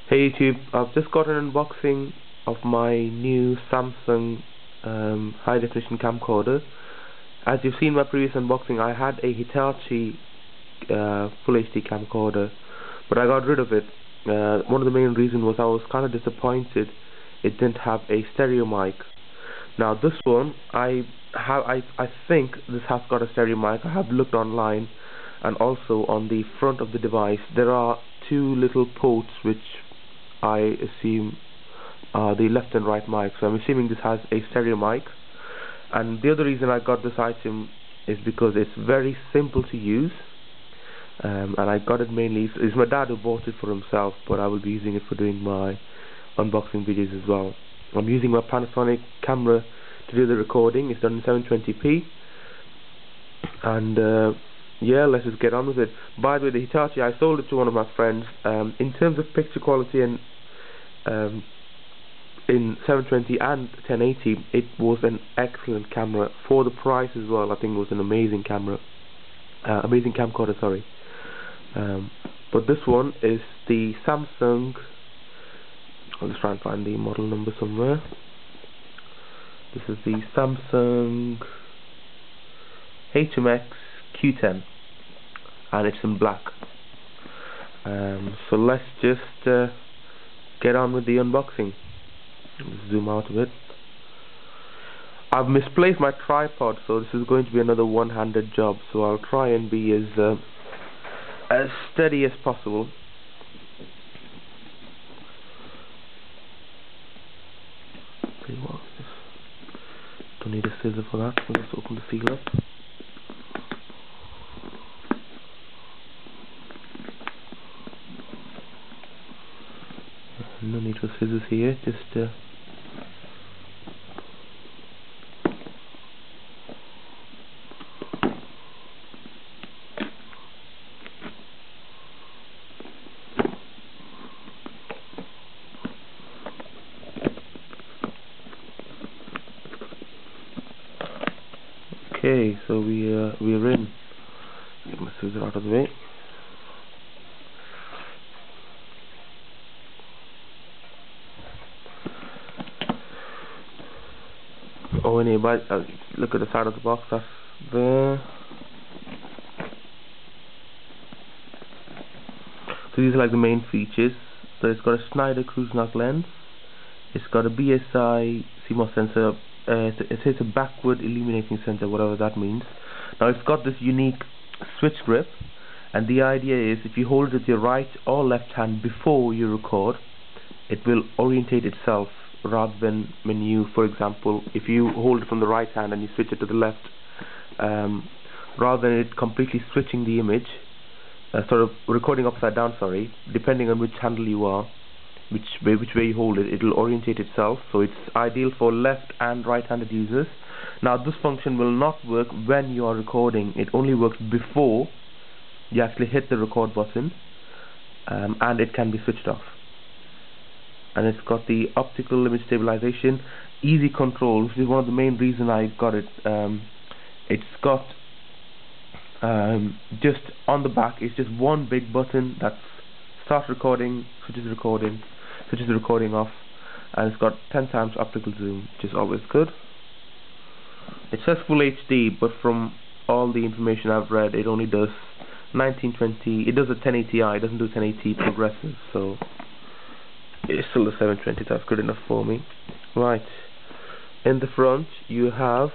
Hey YouTube, I've just got an unboxing of my new Samsung high definition camcorder. As you've seen my previous unboxing, I had a Hitachi full HD camcorder, but I got rid of it. One of the main reasons was I was kind of disappointed it didn't have a stereo mic. Now this one, I think this has got a stereo mic. I have looked online, and also on the front of the device there are two little ports which I assume are the left and right mic. So I'm assuming this has a stereo mic. And the other reason I got this item is because it's very simple to use, and I got it mainly, it's my dad who bought it for himself, but I will be using it for doing my unboxing videos as well. I'm using my Panasonic camera to do the recording. It's done in 720p, and yeah, let's just get on with it. By the way, the Hitachi, I sold it to one of my friends. In terms of picture quality and in 720 and 1080, it was an excellent camera for the price as well. I think it was an amazing camera, amazing camcorder. Sorry, but this one is the Samsung. I'll just try and find the model number somewhere. This is the Samsung HMX Q10, and it's in black. So let's just get on with the unboxing. Let's zoom out a bit. I've misplaced my tripod, so this is going to be another one-handed job, so I'll try and be as steady as possible. What is this? Don't need a scissor for that. We'll just open the seal up. No need for scissors here, just okay, so we're in. Get my scissors out of the way. Oh, anyway, look at the side of the box. That's there. So these are like the main features. So it's got a Schneider cruise knock lens. It's got a BSI CMOS sensor. It says a backward illuminating sensor, whatever that means. Now it's got this unique switch grip, and the idea is if you hold it with your right or left hand before you record, it will orientate itself, rather than when you, for example, if you hold it from the right hand and you switch it to the left, rather than it completely switching the image, sort of recording upside down, sorry, depending on which handle you are, which way you hold it, it will orientate itself. So it's ideal for left and right-handed users. Now this function will not work when you are recording. It only works before you actually hit the record button, and it can be switched off. And it's got the optical image stabilization, easy control, which is one of the main reasons I got it. It's got just on the back, it's just one big button that's start recording, switches the recording off, and it's got 10 times optical zoom, which is always good. It says full HD, but from all the information I've read, it only does 1920. It does a 1080i, it doesn't do 1080 progressive, so it's still the 720. That's good enough for me. Right, in the front you have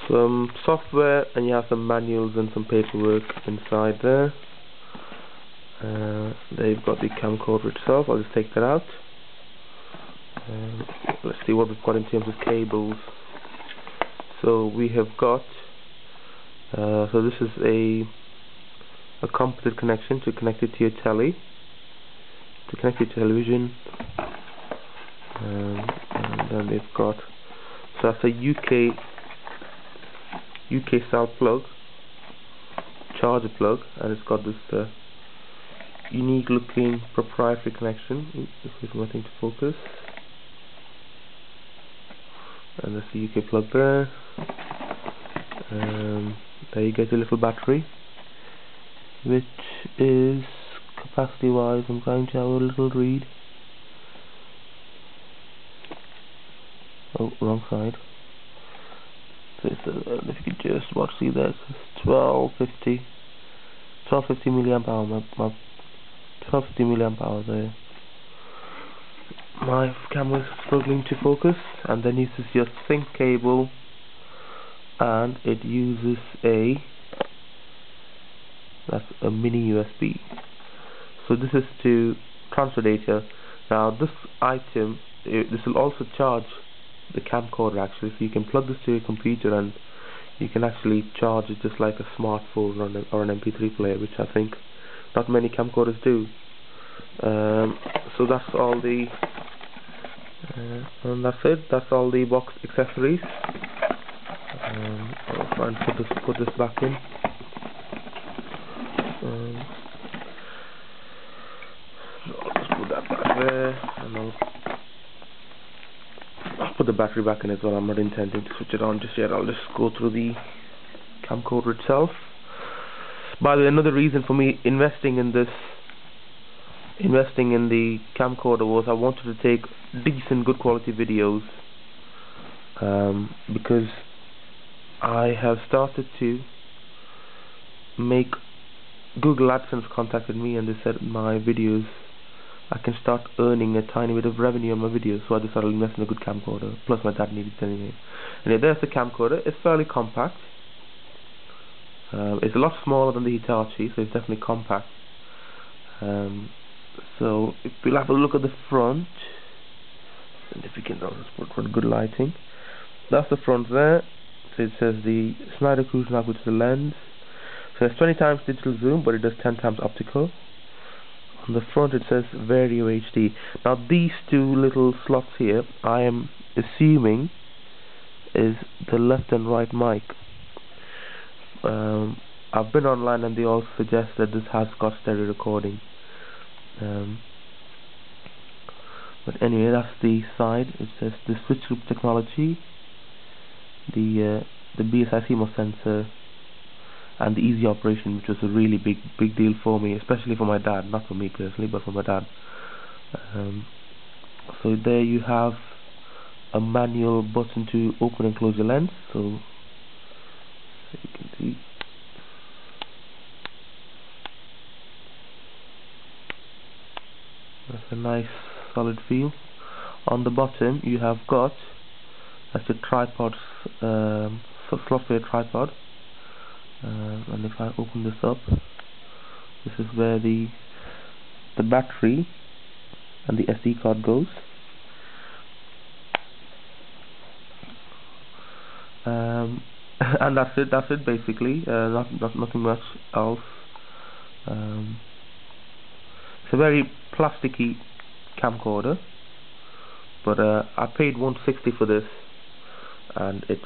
some software, and you have some manuals and some paperwork inside there. They've got the camcorder itself. I'll just take that out. Let's see what we've got in terms of cables. So we have got so this is a composite connection to connect it to your telly, to connect your television, and then they've got, so that's a UK style plug, charger plug, and it's got this unique looking proprietary connection. This is my thing to focus, and that's the UK plug there. There you get your little battery, which is capacity wise, I'm trying to have a little read. Oh, wrong side. So it's if you could just see that, it's 1250 milliamp hour. My 1250 milliamp hour there. My camera's struggling to focus, and then uses your sync cable, and it uses that's a mini USB. So this is to transfer data. Now this item, this will also charge the camcorder actually, so you can plug this to your computer and you can actually charge it just like a smartphone or an MP3 player, which I think not many camcorders do. So that's all the and that's it. That's all the box accessories. I'll try and put this back in. I'll just put that back there, and I'll put the battery back in as well. I'm not intending to switch it on just yet. I'll just go through the camcorder itself. By the way, another reason for me investing in the camcorder was I wanted to take decent, good quality videos, because I have started to make Google AdSense contacted me and they said my videos, I can start earning a tiny bit of revenue on my videos, so I decided to invest in a good camcorder. Plus my dad needed it anyway. Anyway, there's the camcorder. It's fairly compact. It's a lot smaller than the Hitachi, so it's definitely compact. So if we'll have a look at the front, and if we can also put for good lighting, that's the front there. So it says the Snyder Cruise Knob, which is the lens. So it's 20 times digital zoom, but it does 10 times optical. On the front it says Vario HD. Now these two little slots here, I am assuming is the left and right mic. I've been online and they also suggest that this has got stereo recording. But anyway, that's the side. It says the switch loop technology, the BSI CMOS sensor, and the easy operation, which was a really big deal for me, especially for my dad, not for me personally, but for my dad. So there you have a manual button to open and close your lens. So you can see. That's a nice solid feel. On the bottom you have got, that's a tripod, slot for a tripod, and if I open this up, this is where the battery and the SD card goes. And that's it basically. Nothing much else. It's a very plasticky camcorder, but I paid $160 for this, and it's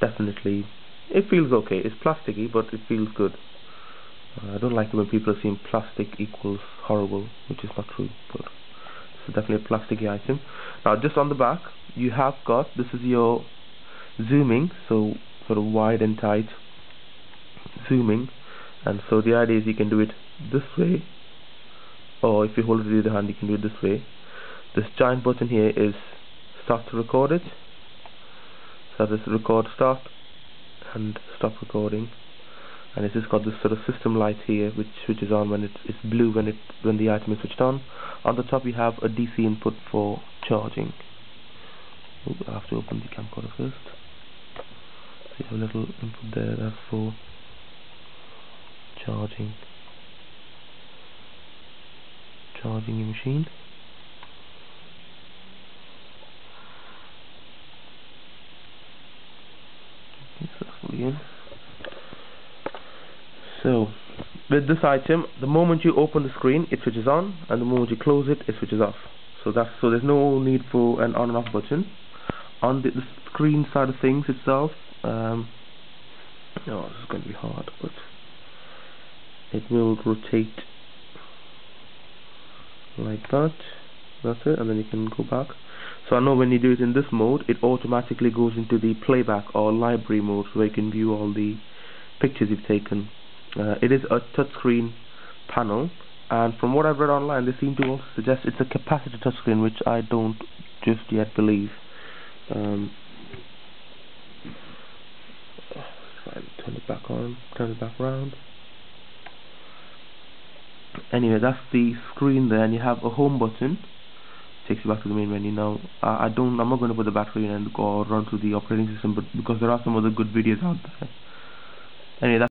definitely, it feels okay. It's plasticky, but it feels good. I don't like it when people assume plastic equals horrible, which is not true, but it's definitely a plasticky item. Now just on the back you have got, this is your zooming, so sort of wide and tight zooming, and so the idea is you can do it this way, or if you hold it with the other hand you can do it this way. This giant button here is start to record it, so this record start and stop recording, and it's just got this sort of system light here which switches on when it's blue when the item is switched on. On the top you have a DC input for charging. Ooh, I have to open the camcorder first. So you have a little input there, that's for charging your machine. Successfully in. So with this item, the moment you open the screen it switches on, and the moment you close it it switches off. So there's no need for an on and off button. On the screen side of things itself, this is going to be hard, but it will rotate like that. That's it, and then you can go back. So I know when you do it in this mode, it automatically goes into the playback or library mode, where you can view all the pictures you've taken. It is a touchscreen panel, and from what I've read online, they seem to also suggest it's a capacitive touchscreen, which I don't just yet believe. Turn it back on, turn it back round. Anyway, that's the screen there, and you have a home button. Takes you back to the main menu. Now I'm not going to put the battery in and go run through the operating system, but because there are some other good videos out there. Anyway, that's